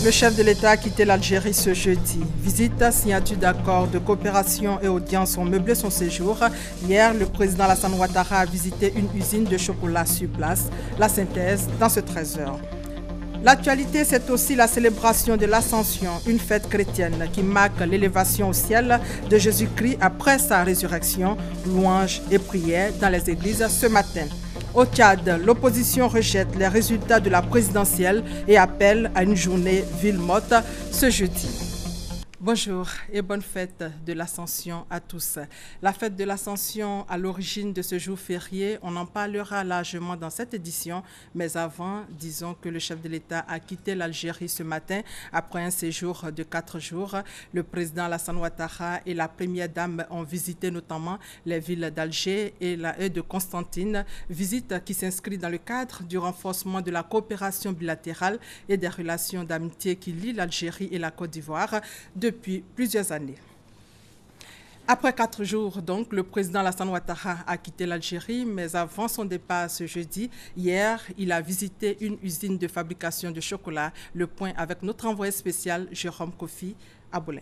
Le chef de l'État a quitté l'Algérie ce jeudi. Visite, signature d'accords de coopération et audience ont meublé son séjour. Hier, le président Alassane Ouattara a visité une usine de chocolat sur place. La synthèse dans ce 13 heures. L'actualité, c'est aussi la célébration de l'Ascension, une fête chrétienne qui marque l'élévation au ciel de Jésus-Christ après sa résurrection. Louanges et prières dans les églises ce matin. Au Tchad, l'opposition rejette les résultats de la présidentielle et appelle à une journée ville morte ce jeudi. Bonjour et bonne fête de l'Ascension à tous. La fête de l'Ascension à l'origine de ce jour férié, on en parlera largement dans cette édition. Mais avant, disons que le chef de l'État a quitté l'Algérie ce matin après un séjour de 4 jours. Le président Alassane Ouattara et la première dame ont visité notamment les villes d'Alger et de Constantine. Visite qui s'inscrit dans le cadre du renforcement de la coopération bilatérale et des relations d'amitié qui lient l'Algérie et la Côte d'Ivoire depuis plusieurs années. Après 4 jours, donc, le président Alassane Ouattara a quitté l'Algérie, mais avant son départ ce jeudi, hier, il a visité une usine de fabrication de chocolat. Le point avec notre envoyé spécial, Jérôme Kofi Aboulin.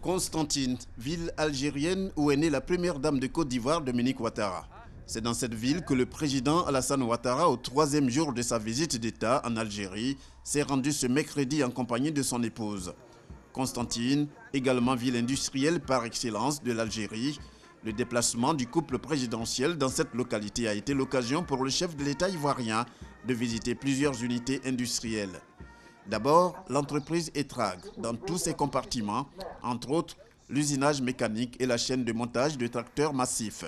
Constantine, ville algérienne où est née la première dame de Côte d'Ivoire, Dominique Ouattara. C'est dans cette ville que le président Alassane Ouattara, au 3e jour de sa visite d'État en Algérie, s'est rendu ce mercredi en compagnie de son épouse. Constantine, également ville industrielle par excellence de l'Algérie, le déplacement du couple présidentiel dans cette localité a été l'occasion pour le chef de l'État ivoirien de visiter plusieurs unités industrielles. D'abord, l'entreprise ETRAG, dans tous ses compartiments, entre autres l'usinage mécanique et la chaîne de montage de tracteurs massifs.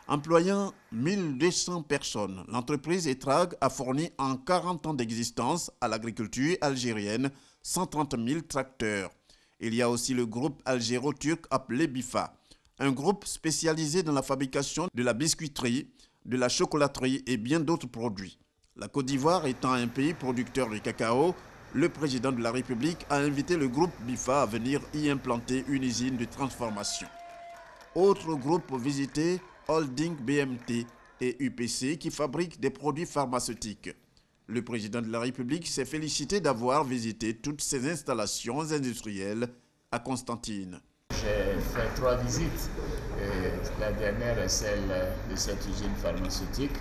Employant 1200 personnes, l'entreprise ETRAG a fourni en 40 ans d'existence à l'agriculture algérienne 130 000 tracteurs. Il y a aussi le groupe algéro-turc appelé BIFA, un groupe spécialisé dans la fabrication de la biscuiterie, de la chocolaterie et bien d'autres produits. La Côte d'Ivoire étant un pays producteur de cacao, le président de la République a invité le groupe BIFA à venir y implanter une usine de transformation. Autre groupe visité, Holding BMT et UPC qui fabriquent des produits pharmaceutiques. Le président de la République s'est félicité d'avoir visité toutes ces installations industrielles à Constantine. J'ai fait 3 visites. La dernière est celle de cette usine pharmaceutique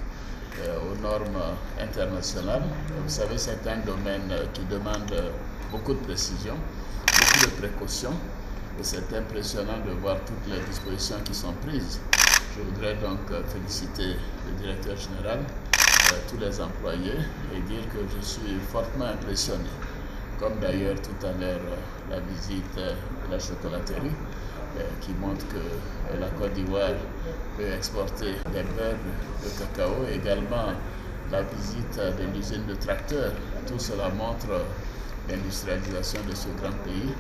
aux normes internationales. Vous savez, c'est un domaine qui demande beaucoup de précision, beaucoup de précautions. Et c'est impressionnant de voir toutes les dispositions qui sont prises. Je voudrais donc féliciter le directeur général, tous les employés et dire que je suis fortement impressionné. Comme d'ailleurs tout à l'heure la visite de la chocolaterie qui montre que la Côte d'Ivoire peut exporter des beurres de cacao. Également la visite de l'usine de tracteurs. Tout cela montre l'industrialisation de ce grand pays.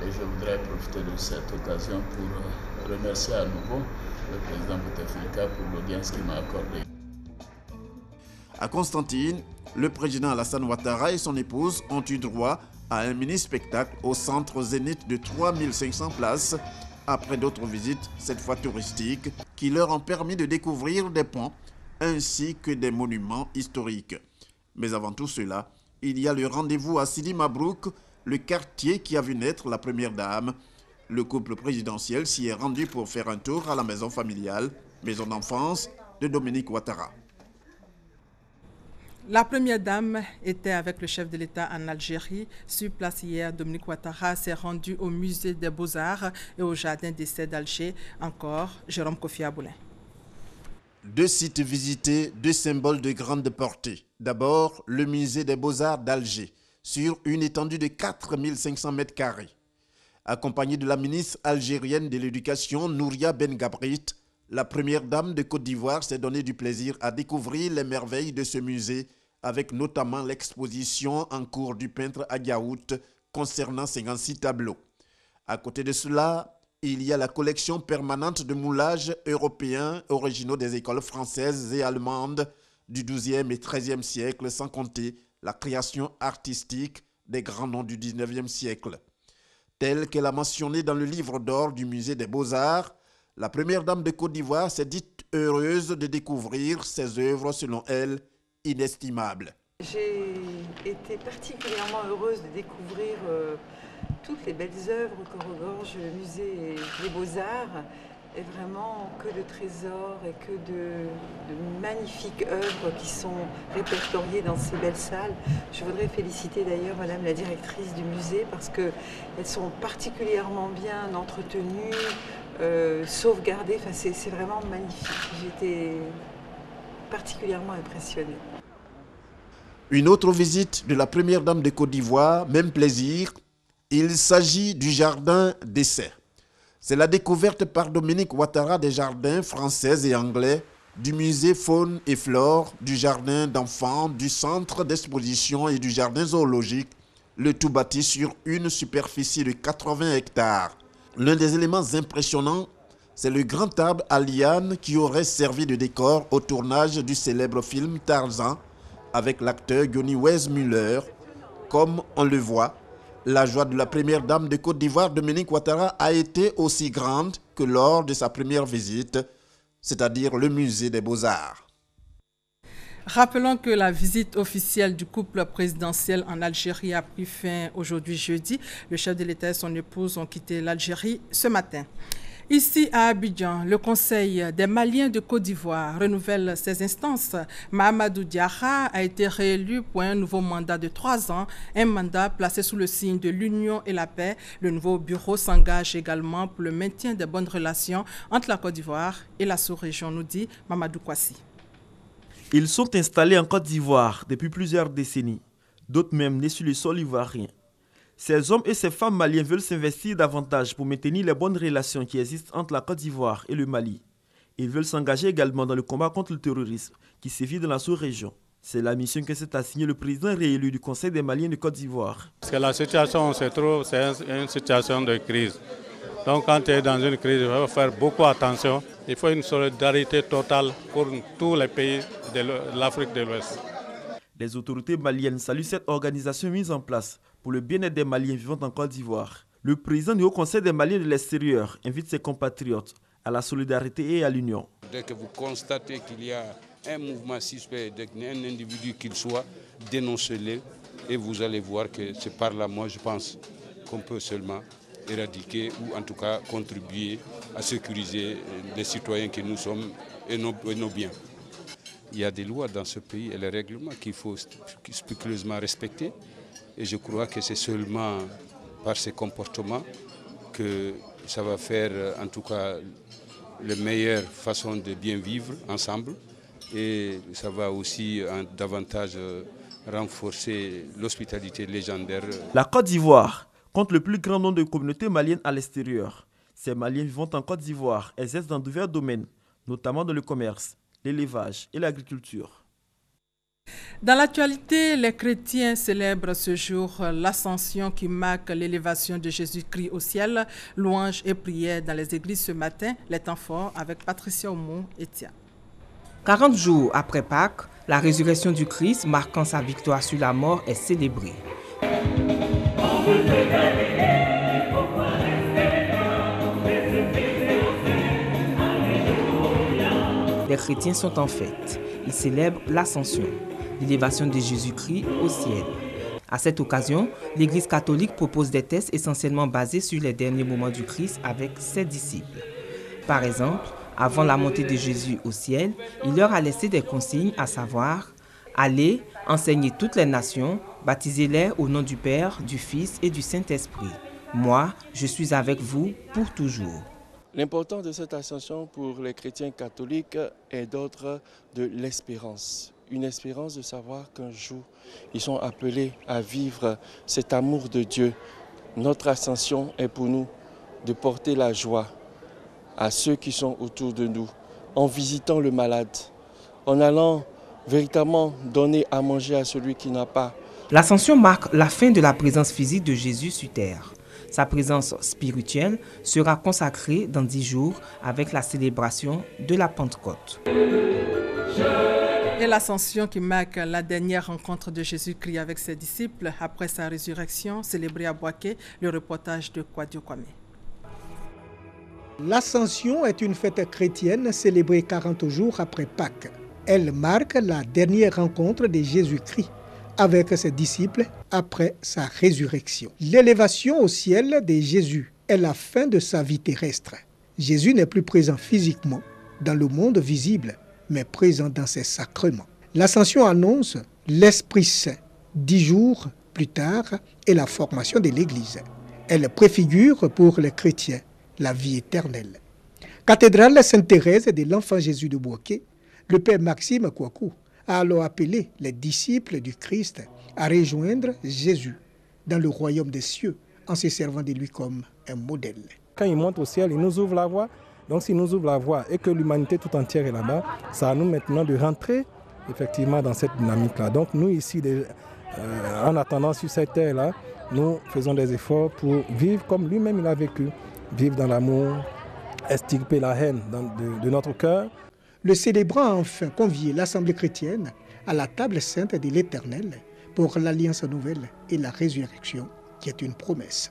Et je voudrais profiter de cette occasion pour remercier à nouveau le président Bouteflika pour l'audience qu'il m'a accordée. À Constantine, le président Alassane Ouattara et son épouse ont eu droit à un mini-spectacle au centre Zénith de 3500 places, après d'autres visites, cette fois touristiques, qui leur ont permis de découvrir des ponts ainsi que des monuments historiques. Mais avant tout cela, il y a le rendez-vous à Sidi Mabrouk, le quartier qui a vu naître la première dame. Le couple présidentiel s'y est rendu pour faire un tour à la maison familiale, maison d'enfance de Dominique Ouattara. La première dame était avec le chef de l'État en Algérie. Sur place hier, Dominique Ouattara s'est rendu au musée des Beaux-Arts et au jardin d'essai d'Alger. Encore, Jérôme Kofi Aboulin. 2 sites visités, 2 symboles de grande portée. D'abord, le musée des Beaux-Arts d'Alger, sur une étendue de 4500 m². Accompagnée de la ministre algérienne de l'Éducation, Nouria Ben Gabrit, la première dame de Côte d'Ivoire s'est donné du plaisir à découvrir les merveilles de ce musée, avec notamment l'exposition en cours du peintre Agyaout concernant 56 tableaux. À côté de cela, il y a la collection permanente de moulages européens originaux des écoles françaises et allemandes du XIIe et XIIIe siècle, sans compter la création artistique des grands noms du XIXe siècle. Telle qu'elle a mentionné dans le livre d'or du musée des Beaux-Arts, la première dame de Côte d'Ivoire s'est dite heureuse de découvrir ses œuvres, selon elle, inestimables. J'ai été particulièrement heureuse de découvrir toutes les belles œuvres que regorge le musée des Beaux-Arts. Et vraiment que de trésors et que de magnifiques œuvres qui sont répertoriées dans ces belles salles. Je voudrais féliciter d'ailleurs Madame la directrice du musée parce qu'elles sont particulièrement bien entretenues, sauvegardées. Enfin, c'est vraiment magnifique. J'étais particulièrement impressionnée. Une autre visite de la première dame de Côte d'Ivoire, même plaisir. Il s'agit du jardin d'essai. C'est la découverte par Dominique Ouattara des jardins français et anglais, du musée Faune et Flore, du jardin d'enfants, du centre d'exposition et du jardin zoologique, le tout bâti sur une superficie de 80 hectares. L'un des éléments impressionnants, c'est le grand arbre à lianes qui aurait servi de décor au tournage du célèbre film Tarzan avec l'acteur Johnny Weissmuller. Comme on le voit, la joie de la première dame de Côte d'Ivoire, Dominique Ouattara, a été aussi grande que lors de sa première visite, c'est-à-dire le musée des Beaux-Arts. Rappelons que la visite officielle du couple présidentiel en Algérie a pris fin aujourd'hui jeudi. Le chef de l'État et son épouse ont quitté l'Algérie ce matin. Ici à Abidjan, le Conseil des Maliens de Côte d'Ivoire renouvelle ses instances. Mahamadou Diarra a été réélu pour un nouveau mandat de 3 ans, un mandat placé sous le signe de l'union et la paix. Le nouveau bureau s'engage également pour le maintien des bonnes relations entre la Côte d'Ivoire et la sous-région, nous dit Mamadou Kwasi. Ils sont installés en Côte d'Ivoire depuis plusieurs décennies, d'autres même nés sur le sol ivoirien. Ces hommes et ces femmes maliens veulent s'investir davantage pour maintenir les bonnes relations qui existent entre la Côte d'Ivoire et le Mali. Ils veulent s'engager également dans le combat contre le terrorisme qui sévit dans la sous-région. C'est la mission que s'est assignée le président réélu du Conseil des Maliens de Côte d'Ivoire. Parce que la situation où on se trouve, c'est une situation de crise. Donc quand tu es dans une crise, il faut faire beaucoup attention. Il faut une solidarité totale pour tous les pays de l'Afrique de l'Ouest. Les autorités maliennes saluent cette organisation mise en place pour le bien-être des Maliens vivant en Côte d'Ivoire. Le président du Haut Conseil des Maliens de l'extérieur invite ses compatriotes à la solidarité et à l'union. Dès que vous constatez qu'il y a un mouvement suspect, un individu qu'il soit, dénoncez-le et vous allez voir que c'est par là, moi je pense, qu'on peut seulement éradiquer ou en tout cas contribuer à sécuriser les citoyens que nous sommes et nos biens. Il y a des lois dans ce pays et les règlements qu'il faut scrupuleusement respecter. Et je crois que c'est seulement par ces comportements que ça va faire en tout cas la meilleure façon de bien vivre ensemble. Et ça va aussi davantage renforcer l'hospitalité légendaire. La Côte d'Ivoire compte le plus grand nombre de communautés maliennes à l'extérieur. Ces Maliens vivant en Côte d'Ivoire exercent dans divers domaines, notamment dans le commerce, l'élevage et l'agriculture. Dans l'actualité, les chrétiens célèbrent ce jour l'ascension qui marque l'élévation de Jésus-Christ au ciel. Louanges et prières dans les églises ce matin, les temps forts avec Patricia Oumou et Tia. 40 jours après Pâques, la résurrection du Christ marquant sa victoire sur la mort est célébrée. Les chrétiens sont en fête. Ils célèbrent l'ascension, l'élévation de Jésus-Christ au ciel. À cette occasion, l'Église catholique propose des tests essentiellement basés sur les derniers moments du Christ avec ses disciples. Par exemple, avant la montée de Jésus au ciel, il leur a laissé des consignes, à savoir « Allez, enseignez toutes les nations, baptisez-les au nom du Père, du Fils et du Saint-Esprit. Moi, je suis avec vous pour toujours. » L'importance de cette ascension pour les chrétiens catholiques est d'ordre de l'espérance. Une espérance de savoir qu'un jour, ils sont appelés à vivre cet amour de Dieu. Notre ascension est pour nous de porter la joie à ceux qui sont autour de nous, en visitant le malade, en allant véritablement donner à manger à celui qui n'a pas. L'ascension marque la fin de la présence physique de Jésus sur terre. Sa présence spirituelle sera consacrée dans 10 jours avec la célébration de la Pentecôte. Et l'ascension qui marque la dernière rencontre de Jésus-Christ avec ses disciples après sa résurrection, célébrée à Boaké, le reportage de Kwadio Kwame. L'Ascension est une fête chrétienne célébrée 40 jours après Pâques. Elle marque la dernière rencontre de Jésus-Christ. avec ses disciples après sa résurrection. L'élévation au ciel de Jésus est la fin de sa vie terrestre. Jésus n'est plus présent physiquement dans le monde visible, mais présent dans ses sacrements. L'ascension annonce l'Esprit Saint 10 jours plus tard et la formation de l'Église. Elle préfigure pour les chrétiens la vie éternelle. Cathédrale Sainte-Thérèse de l'Enfant Jésus de Bouaké, le père Maxime Kouakou a alors appelé les disciples du Christ à rejoindre Jésus dans le royaume des cieux en se servant de lui comme un modèle. Quand il monte au ciel, il nous ouvre la voie. Donc s'il nous ouvre la voie et que l'humanité tout entière est là-bas, ça à nous maintenant de rentrer effectivement dans cette dynamique-là. Donc nous ici, en attendant sur cette terre-là, nous faisons des efforts pour vivre comme lui-même il a vécu. Vivre dans l'amour, extirper la haine de notre cœur. Le célébrant a enfin convié l'Assemblée chrétienne à la table sainte de l'Éternel pour l'Alliance nouvelle et la résurrection, qui est une promesse.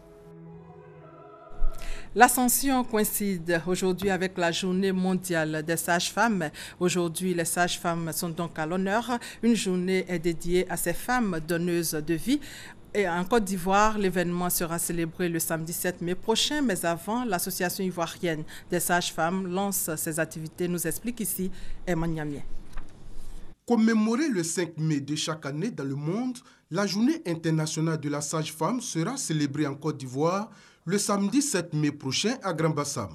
L'Ascension coïncide aujourd'hui avec la journée mondiale des sages-femmes. Aujourd'hui, les sages-femmes sont donc à l'honneur. Une journée est dédiée à ces femmes donneuses de vie. Et en Côte d'Ivoire, l'événement sera célébré le samedi 7 mai prochain. Mais avant, l'Association ivoirienne des sages-femmes lance ses activités. Nous explique ici Emmanuel Niamien. Commémorée le 5 mai de chaque année dans le monde, la journée internationale de la sage-femme sera célébrée en Côte d'Ivoire le samedi 7 mai prochain à Grand-Bassam.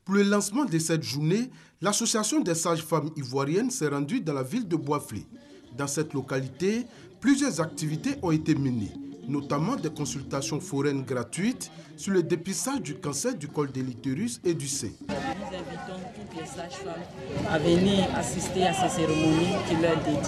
Pour le lancement de cette journée, l'Association des sages-femmes ivoiriennes s'est rendue dans la ville de Boisflé. Dans cette localité, plusieurs activités ont été menées, notamment des consultations foraines gratuites sur le dépistage du cancer du col de l'utérus et du sein. Nous invitons toutes les sages-femmes à venir assister à ces cérémonies qui leur dédient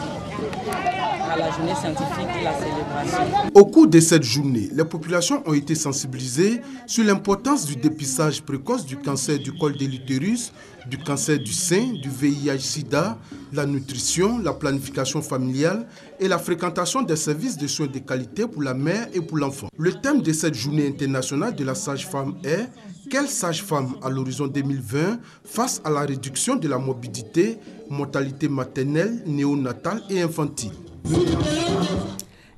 à la journée scientifique de la célébration. Au cours de cette journée, les populations ont été sensibilisées sur l'importance du dépistage précoce du cancer du col de l'utérus, du cancer du sein, du VIH-Sida, la nutrition, la planification familiale et la fréquentation des services de soins de qualité pour la mère et pour l'enfant. Le thème de cette journée internationale de la sage-femme est « Quelle sage-femme à l'horizon 2020 face à la réduction de la morbidité, mortalité maternelle, néonatale et infantile ?»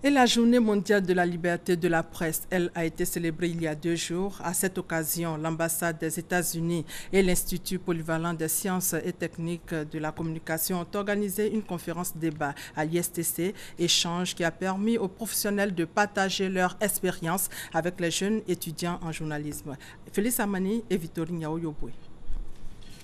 Et la journée mondiale de la liberté de la presse, elle a été célébrée il y a 2 jours. À cette occasion, l'ambassade des États-Unis et l'Institut polyvalent des sciences et techniques de la communication ont organisé une conférence débat à l'ISTC, échange qui a permis aux professionnels de partager leur expérience avec les jeunes étudiants en journalisme. Félix Amani et Victorine Yaoyoboué.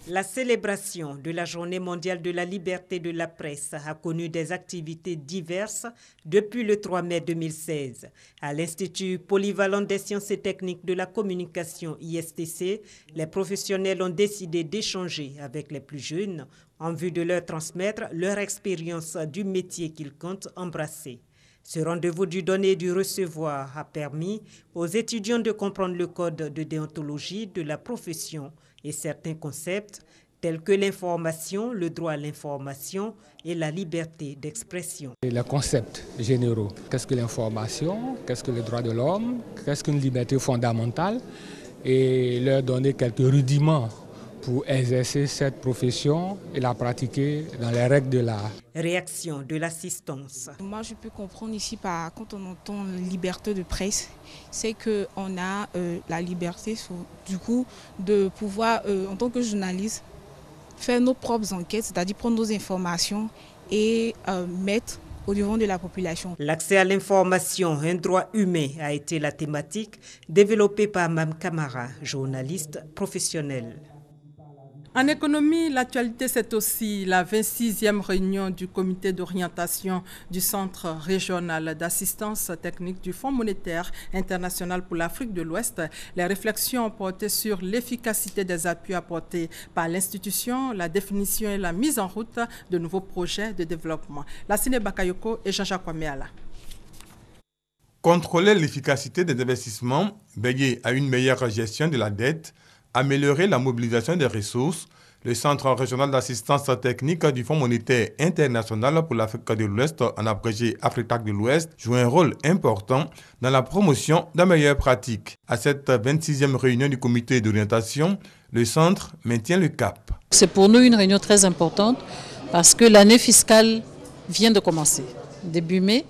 La célébration de la Journée mondiale de la liberté de la presse a connu des activités diverses depuis le 3 mai 2016. À l'Institut polyvalent des sciences et techniques de la communication ISTC, les professionnels ont décidé d'échanger avec les plus jeunes en vue de leur transmettre leur expérience du métier qu'ils comptent embrasser. Ce rendez-vous du donner et du recevoir a permis aux étudiants de comprendre le code de déontologie de la profession et certains concepts tels que l'information, le droit à l'information et la liberté d'expression. Les concepts généraux, qu'est-ce que l'information, qu'est-ce que le droit de l'homme, qu'est-ce qu'une liberté fondamentale, et leur donner quelques rudiments pour exercer cette profession et la pratiquer dans les règles de l'art. Réaction de l'assistance. Moi, je peux comprendre ici, quand on entend liberté de presse, c'est qu'on a la liberté, du coup, de pouvoir, en tant que journaliste, faire nos propres enquêtes, c'est-à-dire prendre nos informations et mettre au devant de la population. L'accès à l'information, un droit humain, a été la thématique développée par Mme Camara, journaliste professionnelle. En économie, l'actualité, c'est aussi la 26e réunion du comité d'orientation du Centre régional d'assistance technique du Fonds monétaire international pour l'Afrique de l'Ouest. Les réflexions ont porté sur l'efficacité des appuis apportés par l'institution, la définition et la mise en route de nouveaux projets de développement. Lassine Bakayoko et Jean-Jacques Wameala. Contrôler l'efficacité des investissements, veiller à une meilleure gestion de la dette, améliorer la mobilisation des ressources, le Centre régional d'assistance technique du Fonds monétaire international pour l'Afrique de l'Ouest, en abrégé Afritac de l'Ouest, joue un rôle important dans la promotion de meilleures pratiques. À cette 26e réunion du comité d'orientation, le Centre maintient le cap. C'est pour nous une réunion très importante parce que l'année fiscale vient de commencer, début mai.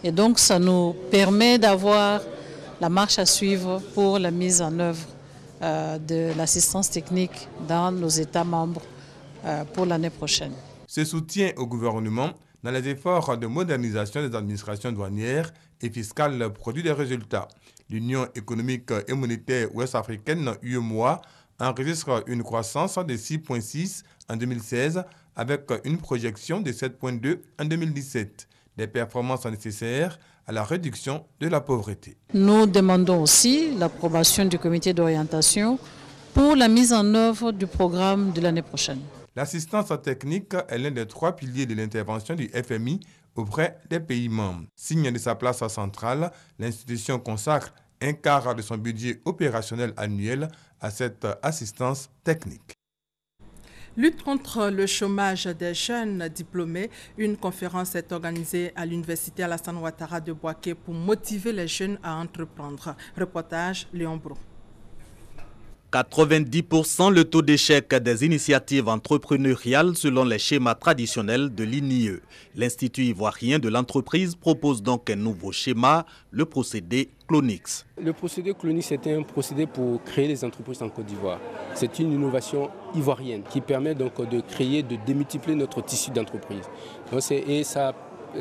Et donc ça nous permet d'avoir la marche à suivre pour la mise en œuvre de l'assistance technique dans nos États membres pour l'année prochaine. Ce soutien au gouvernement dans les efforts de modernisation des administrations douanières et fiscales produit des résultats. L'Union économique et monétaire ouest-africaine, UEMOA, enregistre une croissance de 6,6 en 2016 avec une projection de 7,2 en 2017. Des performances nécessaires à la réduction de la pauvreté. Nous demandons aussi l'approbation du comité d'orientation pour la mise en œuvre du programme de l'année prochaine. L'assistance technique est l'un des 3 piliers de l'intervention du FMI auprès des pays membres. Signe de sa place centrale, l'institution consacre un quart de son budget opérationnel annuel à cette assistance technique. Lutte contre le chômage des jeunes diplômés, une conférence est organisée à l'université Alassane Ouattara de Bouaké pour motiver les jeunes à entreprendre. Reportage Léon Brou. 90% le taux d'échec des initiatives entrepreneuriales selon les schémas traditionnels de l'INIE. L'Institut ivoirien de l'entreprise propose donc un nouveau schéma, le procédé Clonix. Le procédé Clonix est un procédé pour créer les entreprises en Côte d'Ivoire. C'est une innovation ivoirienne qui permet donc de créer, de démultiplier notre tissu d'entreprise. Et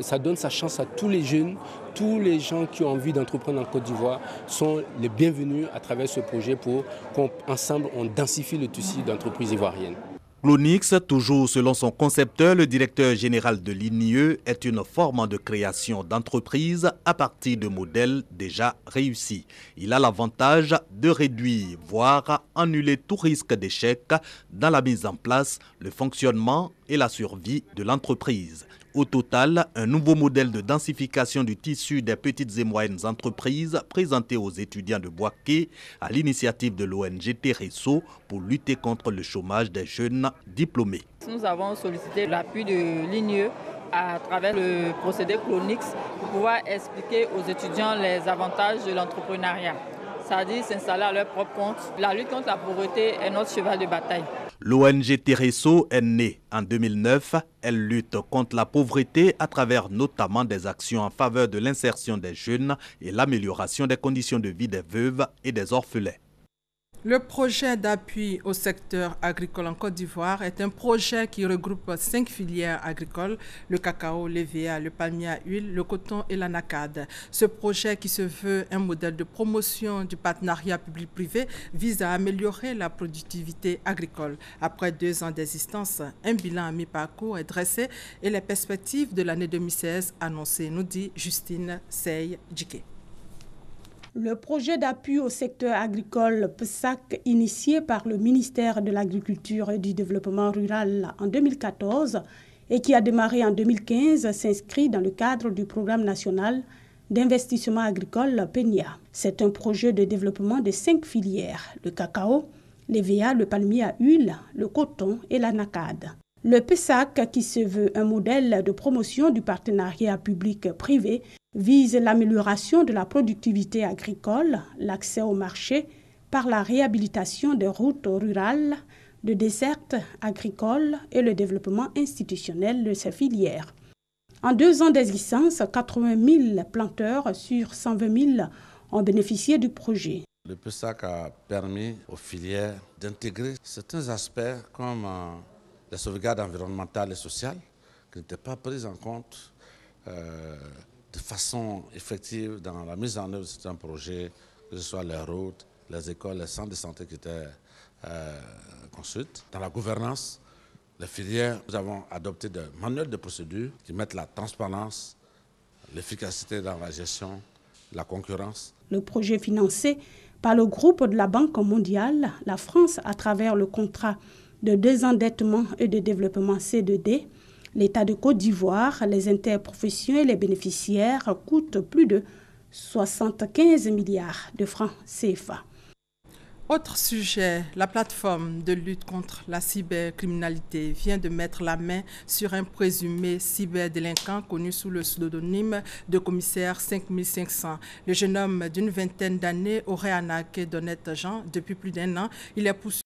ça donne sa chance à tous les jeunes, tous les gens qui ont envie d'entreprendre en Côte d'Ivoire sont les bienvenus à travers ce projet pour qu'ensemble on densifie le tissu d'entreprise ivoirienne. Clonix, toujours selon son concepteur, le directeur général de l'INIE, est une forme de création d'entreprise à partir de modèles déjà réussis. Il a l'avantage de réduire, voire annuler tout risque d'échec dans la mise en place, le fonctionnement et la survie de l'entreprise. Au total, un nouveau modèle de densification du tissu des petites et moyennes entreprises présenté aux étudiants de Bouaké à l'initiative de l'ONG Tereso pour lutter contre le chômage des jeunes diplômés. Nous avons sollicité l'appui de l'INIE à travers le procédé Clonix pour pouvoir expliquer aux étudiants les avantages de l'entrepreneuriat. C'est-à-dire s'installer à leur propre compte. La lutte contre la pauvreté est notre cheval de bataille. L'ONG Tereso est née en 2009. Elle lutte contre la pauvreté à travers notamment des actions en faveur de l'insertion des jeunes et l'amélioration des conditions de vie des veuves et des orphelins. Le projet d'appui au secteur agricole en Côte d'Ivoire est un projet qui regroupe 5 filières agricoles, le cacao, l'EVA, le palmier à huile, le coton et l'anacade. Ce projet, qui se veut un modèle de promotion du partenariat public-privé, vise à améliorer la productivité agricole. Après 2 ans d'existence, un bilan à mi-parcours est dressé et les perspectives de l'année 2016 annoncées, nous dit Justine Sey-Djiké. Le projet d'appui au secteur agricole PSAC, initié par le ministère de l'Agriculture et du Développement rural en 2014 et qui a démarré en 2015, s'inscrit dans le cadre du programme national d'investissement agricole PENIA. C'est un projet de développement de 5 filières, le cacao, l'EVA, le palmier à huile, le coton et l'anacade. Le PSAC, qui se veut un modèle de promotion du partenariat public-privé, vise l'amélioration de la productivité agricole, l'accès au marché par la réhabilitation des routes rurales, de dessertes agricoles et le développement institutionnel de ces filières. En 2 ans d'existence, 80 000 planteurs sur 120 000 ont bénéficié du projet. Le PSAC a permis aux filières d'intégrer certains aspects comme la sauvegarde environnementale et sociale qui n'étaient pas prises en compte de façon effective dans la mise en œuvre de certains projets, que ce soit les routes, les écoles, les centres de santé qui étaient construites. Dans la gouvernance, les filières, nous avons adopté des manuels de procédure qui mettent la transparence, l'efficacité dans la gestion, la concurrence. Le projet financé par le groupe de la Banque mondiale, la France, à travers le contrat de désendettement et de développement C2D, l'État de Côte d'Ivoire, les interprofessions et les bénéficiaires coûtent plus de 75 milliards de francs CFA. Autre sujet, la plateforme de lutte contre la cybercriminalité vient de mettre la main sur un présumé cyberdélinquant connu sous le pseudonyme de commissaire 5500. Le jeune homme d'une 20aine d'années aurait arnaqué d'honnêtes gens depuis plus d'1 an. Il est poursuivi